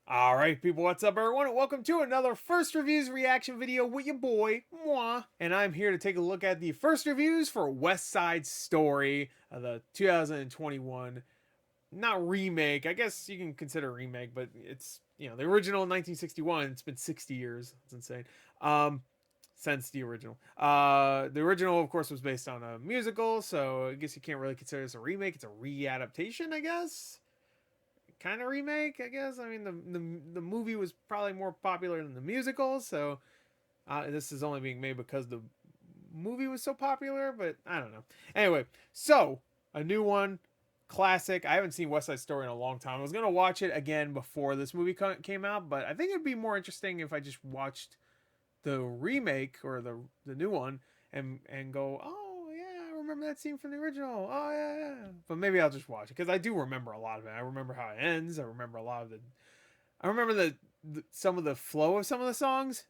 All right, people, what's up, everyone? And welcome to another first reviews reaction video with your boy, moi. And I'm here to take a look at the first reviews for West Side Story, the 2021, not remake. I guess you can consider a remake, but it's, the original in 1961. It's been 60 years. It's insane. Um, since the original. The original, of course, was based on a musical, so I guess you can't really consider this a remake. It's a readaptation, I guess, kind of remake, I guess. I mean, the movie was probably more popular than the musical, so this is only being made because the movie was so popular. But I don't know. Anyway, so a new one, classic. I haven't seen West Side Story in a long time. I was gonna watch it again before this movie came out, but I think it'd be more interesting if I just watched the remake or the new one and go, oh yeah, I remember that scene from the original. Oh yeah, yeah. But maybe I'll just watch it because I do remember a lot of it. I remember how it ends. I remember a lot of the. I remember some of the flow of some of the songs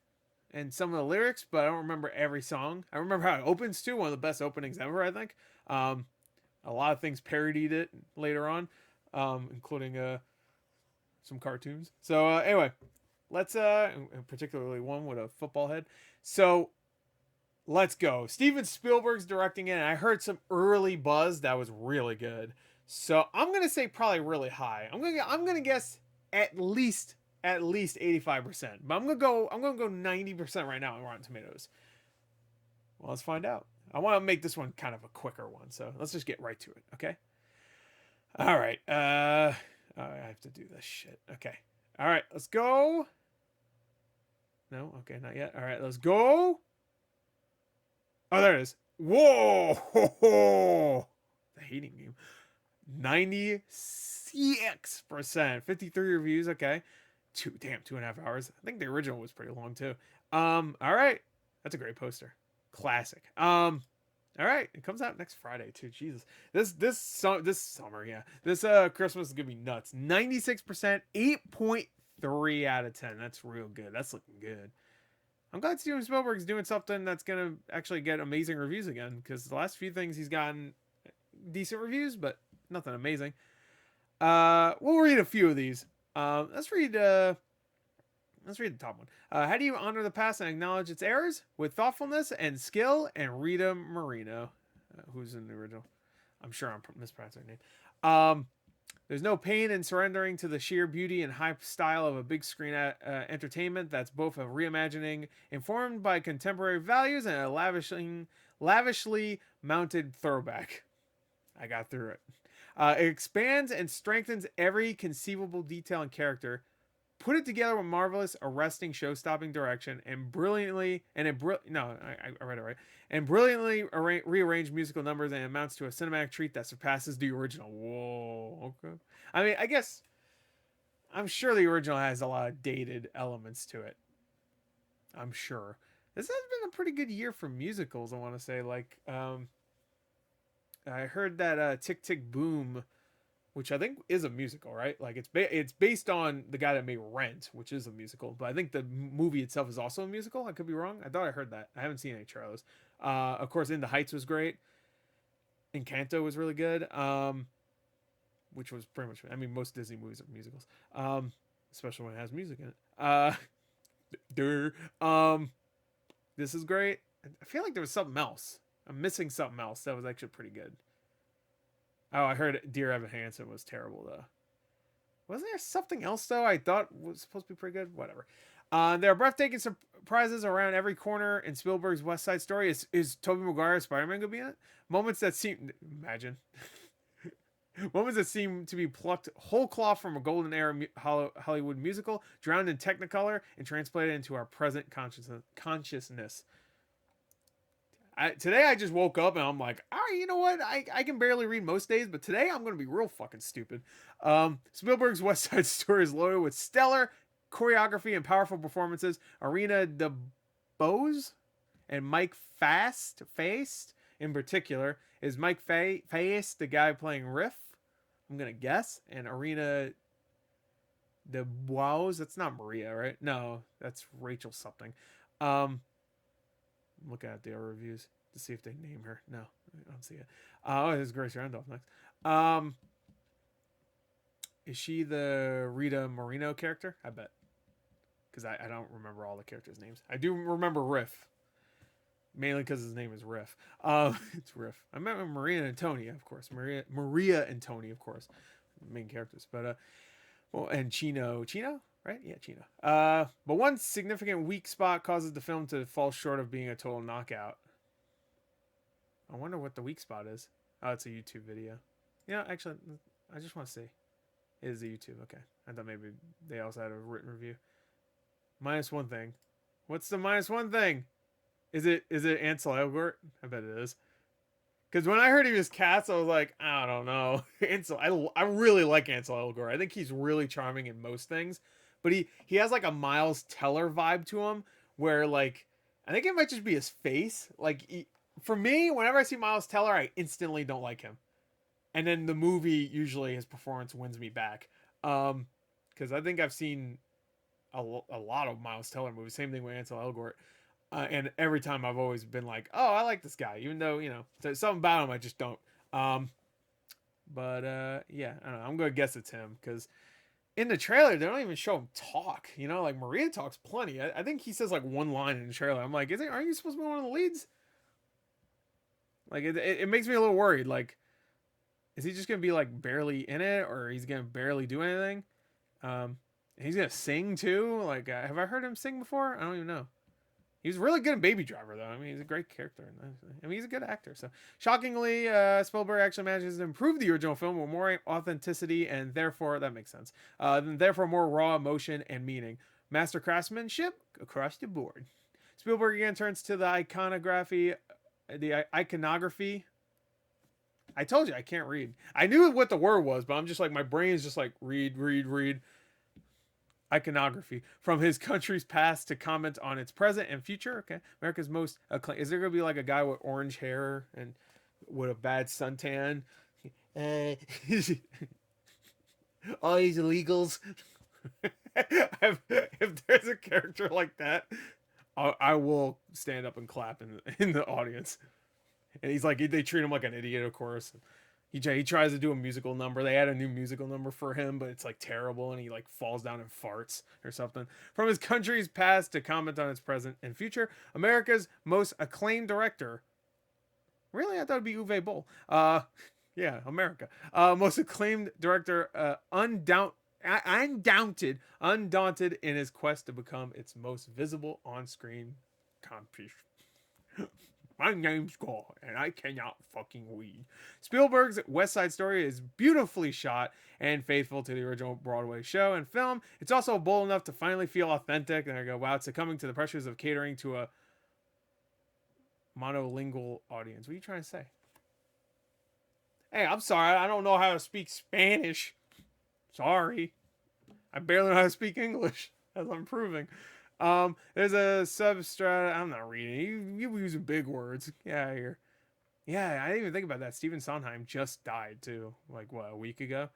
and some of the lyrics, but I don't remember every song. I remember how it opens too. One of the best openings ever, I think. Um, a lot of things parodied it later on, including some cartoons. So anyway, let's particularly one with a football head. So let's go. Steven Spielberg's directing it, and I heard some early buzz that was really good. So I'm gonna say probably really high. I'm gonna guess at least 85%. But I'm gonna go 90% right now on Rotten Tomatoes. Well, let's find out. I want to make this one kind of a quicker one, so let's just get right to it. Okay. All right. I have to do this shit. Okay. All right. Let's go. No. Okay. Not yet. All right. Let's go. Oh, there it is. Whoa! The hating game. 96%. 53 reviews. Okay. 2.5 hours. I think the original was pretty long too. All right. That's a great poster. Classic. All right. It comes out next Friday too. Jesus. This summer, yeah. This Christmas is gonna be nuts. 96%, 8.3 out of 10. That's real good. That's looking good. I'm glad Steven Spielberg's doing something that's gonna actually get amazing reviews again. Because the last few things he's gotten decent reviews, but nothing amazing. We'll read a few of these. Let's read. Let's read the top one. How do you honor the past and acknowledge its errors with thoughtfulness and skill? And Rita Moreno, who's in the original. I'm sure I'm mispronouncing her name. There's no pain in surrendering to the sheer beauty and high style of a big screen entertainment that's both a reimagining informed by contemporary values and a lavishly mounted throwback. I got through it. It expands and strengthens every conceivable detail and character. Put it together with marvelous, arresting, show-stopping direction, and brilliantly and it no, I read it right, and brilliantly rearranged musical numbers, and amounts to a cinematic treat that surpasses the original. Whoa, okay. I mean, I guess I'm sure the original has a lot of dated elements to it. I'm sure this has been a pretty good year for musicals. I want to say, like, I heard that Tick Tick Boom, which I think is a musical, right? Like it's based on the guy that made Rent, which is a musical. But I think the movie itself is also a musical. I could be wrong. I thought I heard that. I haven't seen any trailers. Of course, In the Heights was great. Encanto was really good. Which was pretty much. I mean, most Disney movies are musicals. Especially when it has music in it. Duh. This is great. I feel like there was something else. I'm missing something else that was actually pretty good. Oh, I heard Dear Evan Hansen was terrible though. Wasn't there something else though I thought was supposed to be pretty good? Whatever. There are breathtaking surprises around every corner in Spielberg's West Side Story. Is Tobey Maguire's Spider-Man gonna be in it? Moments that seem imagine moments that seem to be plucked whole cloth from a golden era Hollywood musical, drowned in Technicolor and transplanted into our present consciousness. Today I just woke up and I'm like, all right, you know what? I can barely read most days, but today I'm going to be real fucking stupid. Spielberg's West Side Story is loaded with stellar choreography and powerful performances. Arena DeBose and Mike Faist in particular. Is Mike Faist the guy playing Riff? I'm going to guess. And Arena DeBose, that's not Maria, right? No, that's Rachel something. Um, I'm looking at the reviews to see if they name her. No, I don't see it. Oh, there's Grace Randolph next. Um, Is she the Rita Moreno character? I bet. Because I don't remember all the characters' names. I do remember Riff. Mainly because his name is Riff. It's Riff. I met with Maria and Tony, of course. Maria and Tony, of course. Main characters. But, well, and Chino. Chino? Right? Yeah, Chino. But one significant weak spot causes the film to fall short of being a total knockout. I wonder what the weak spot is. Oh, it's a YouTube video. Yeah, actually, I just want to see. It is a YouTube. Okay. I thought maybe they also had a written review. Minus one thing. What's the minus one thing? Is it Ansel Elgort? I bet it is. Because when I heard he was cast, I was like, I don't know. Ansel, I really like Ansel Elgort. I think he's really charming in most things, but he has like a Miles Teller vibe to him, where like I think it might just be his face. Like for me, whenever I see Miles Teller, I instantly don't like him, and then the movie usually his performance wins me back. Because I think I've seen a lot of Miles Teller movies. Same thing with Ansel Elgort. And every time I've always been like, oh, I like this guy, even though, something about him I just don't. But yeah, I don't know. I'm going to guess it's him because in the trailer, they don't even show him talk. Like Maria talks plenty. I think he says like one line in the trailer. I'm like, aren't you supposed to be one of the leads? Like, it makes me a little worried. Like, is he just going to be like barely in it or he's going to barely do anything? He's going to sing too. Like, have I heard him sing before? I don't even know. He was really good in Baby Driver, though. I mean, he's a great character. I mean, he's a good actor. So, shockingly, Spielberg actually manages to improve the original film with more authenticity and therefore, that makes sense, therefore more raw emotion and meaning. Master craftsmanship across the board. Spielberg again turns to the iconography. I told you I can't read. I knew what the word was, but I'm just like, my brain is just like, read. Iconography from his country's past to comment on its present and future. Okay, America's most acclaimed. Is there gonna be like a guy with orange hair and with a bad suntan? All these illegals. If there's a character like that, I will stand up and clap in the audience. And he's like, they treat him like an idiot, of course. He tries to do a musical number. They add a new musical number for him, but it's like terrible, and he like falls down and farts or something. From his country's past to comment on its present and future, America's most acclaimed director. Really, I thought it'd be Uwe Boll. Yeah, America. Most acclaimed director, undaunted in his quest to become its most visible on-screen competition. My name's God, and I cannot fucking weed. Spielberg's West Side Story is beautifully shot and faithful to the original Broadway show and film. It's also bold enough to finally feel authentic. And I go, wow, it's succumbing to the pressures of catering to a monolingual audience. What are you trying to say? Hey, I'm sorry. I don't know how to speak Spanish. Sorry. I barely know how to speak English, as I'm proving. There's a substrata. I'm not reading. You using big words. Yeah, here. Yeah, I didn't even think about that. Stephen Sondheim just died too. Like what, a week ago?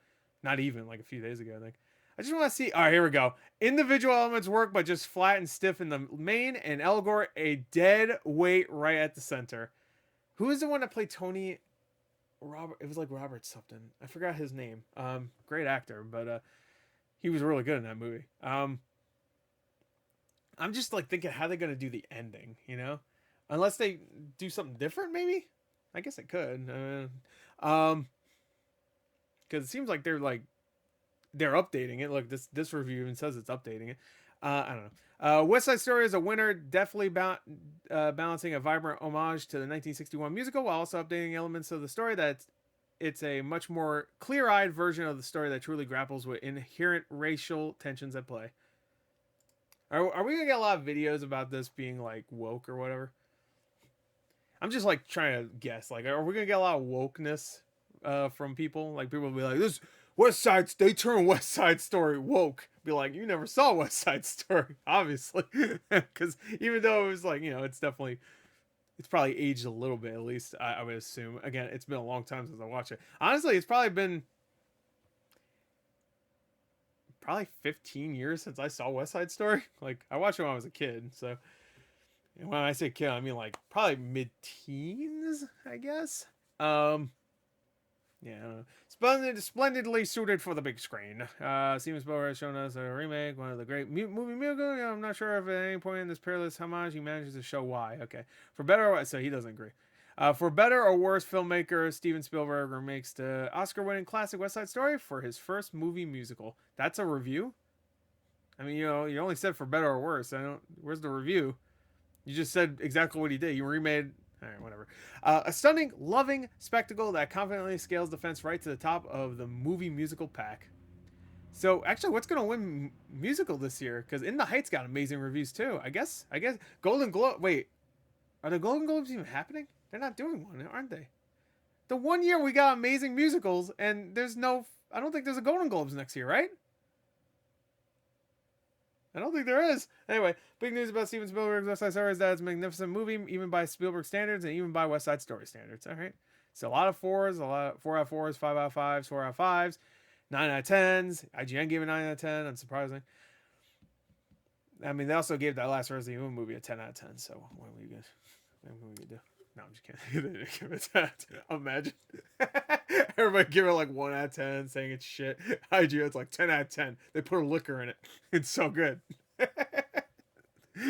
Not even, like a few days ago, I think. I just want to see. All right, here we go. Individual elements work, but just flat and stiff in the main. And Elgort, a dead weight right at the center. Who is the one that played Tony? Robert. It was like Robert something. I forgot his name. Great actor, but he was really good in that movie. I'm just like thinking how they're gonna do the ending, unless they do something different. Maybe I guess it could, because it seems like they're updating it. Look, this review even says it's updating it. I don't know. West Side Story is a winner, definitely balancing a vibrant homage to the 1961 musical while also updating elements of the story. That it's a much more clear-eyed version of the story that truly grapples with inherent racial tensions at play. Are we gonna get a lot of videos about this being like woke or whatever? I'm just like trying to guess. Like, are we gonna get a lot of wokeness from people? Like, people will be like, "This West Side, they turn West Side Story woke." Be like, you never saw West Side Story, obviously, because even though it was like, it's probably aged a little bit at least. I would assume. Again, it's been a long time since I watched it. Honestly, it's probably been 15 years since I saw West Side Story. Like, I watched it when I was a kid, so when I say kid, I mean like probably mid-teens, I guess. Yeah, Yeah, I don't know. Splendidly suited for the big screen. Steven Spielberg has shown us a remake, one of the great movie musicals. I'm not sure if at any point in this peerless homage he manages to show why. Okay, for better or so he doesn't agree. For better or worse, filmmaker Steven Spielberg remakes the Oscar-winning classic West Side Story for his first movie musical. That's a review. I mean, you only said for better or worse. I don't. Where's the review? You just said exactly what he did. You remade. All right, whatever. A stunning, loving spectacle that confidently scales the fence right to the top of the movie musical pack. So, actually, what's going to win musical this year? Because In the Heights got amazing reviews too. I guess. Golden Globe. Wait, are the Golden Globes even happening? They're not doing one, aren't they? The one year we got amazing musicals, and there's no. I don't think there's a Golden Globes next year, right? I don't think there is. Anyway, big news about Steven Spielberg's West Side Story is that it's a magnificent movie, even by Spielberg standards and even by West Side Story standards. All right. So a lot of fours, a lot of 4 out of 4s, 5 out of 5s, 4 out of 5s, 9 out of 10s. IGN gave it 9 out of 10. Unsurprising. I mean, they also gave that last Resident Evil movie a 10 out of 10. So what are we gonna do? No, I'm just kidding. They didn't give it that. Imagine. Everybody give it like 1 out of 10, saying it's shit. IGN's like 10 out of 10. They put a liquor in it. It's so good.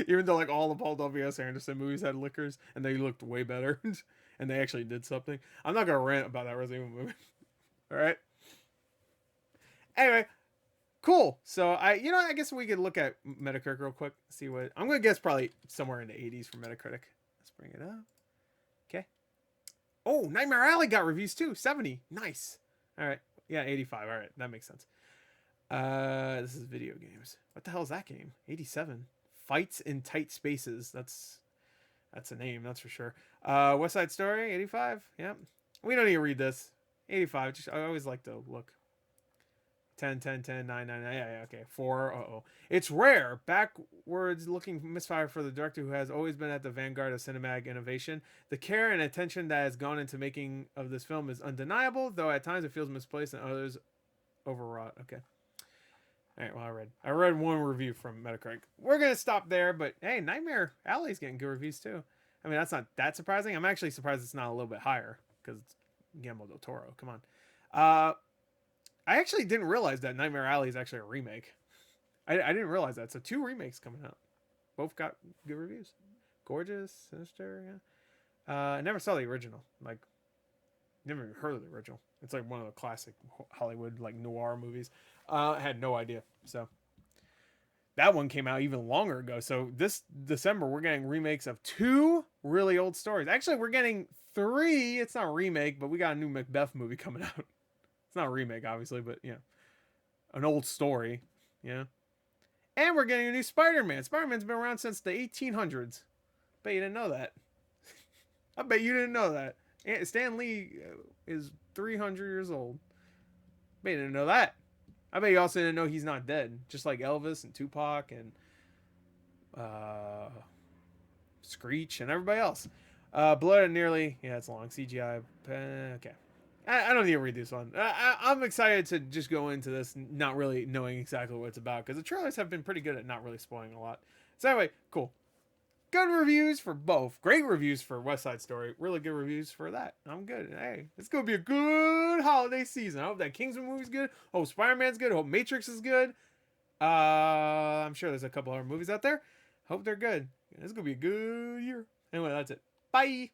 Even though like all the Paul W.S. Anderson movies had liquors and they looked way better and they actually did something. I'm not gonna rant about that Resident Evil movie. All right. Anyway, cool. So I guess we could look at Metacritic real quick. See what I'm gonna guess. Probably somewhere in the 80s for Metacritic. Let's bring it up. Okay. Oh, Nightmare Alley got reviews too. 70. Nice. All right. Yeah, 85. All right, that makes sense. This is video games. What the hell is that game? 87. Fights in Tight Spaces. That's a name, that's for sure. West Side Story, 85. Yep. We don't need to read this. 85. Just I always like to look. 10, 10, 10, 9, 9, 9. Yeah, okay. 4. Uh-oh. It's rare. Backwards looking misfire for the director who has always been at the vanguard of cinematic innovation. The care and attention that has gone into making of this film is undeniable, though at times it feels misplaced and others overwrought. Okay. All right, well, I read one review from Metacritic. We're going to stop there, but hey, Nightmare Alley's getting good reviews too. I mean, that's not that surprising. I'm actually surprised it's not a little bit higher because it's Guillermo del Toro. Come on. I actually didn't realize that Nightmare Alley is actually a remake. I didn't realize that. So 2 remakes coming out. Both got good reviews. Gorgeous, Sinister, yeah. I never saw the original. Like, never even heard of the original. It's like one of the classic Hollywood like noir movies. I had no idea. So that one came out even longer ago. So this December we're getting remakes of 2 really old stories. Actually, we're getting 3. It's not a remake, but we got a new Macbeth movie coming out. It's not a remake, obviously, but yeah, an old story. Yeah, and we're getting a new Spider-Man. Spider-Man's been around since the 1800s. Bet you didn't know that. I bet you didn't know that. Stan Lee is 300 years old. Bet you didn't know that. I bet you also didn't know he's not dead. Just like Elvis and Tupac and Screech and everybody else. Blood and Nearly. Yeah, it's long. CGI. Okay. I don't need to read this one. I'm excited to just go into this not really knowing exactly what it's about because the trailers have been pretty good at not really spoiling a lot. So anyway, cool. Good reviews for both. Great reviews for West Side Story. Really good reviews for that. I'm good. Hey, it's going to be a good holiday season. I hope that Kingsman movie's good. Hope Spider-Man's good. Hope Matrix is good. I'm sure there's a couple other movies out there. Hope they're good. It's going to be a good year. Anyway, that's it. Bye.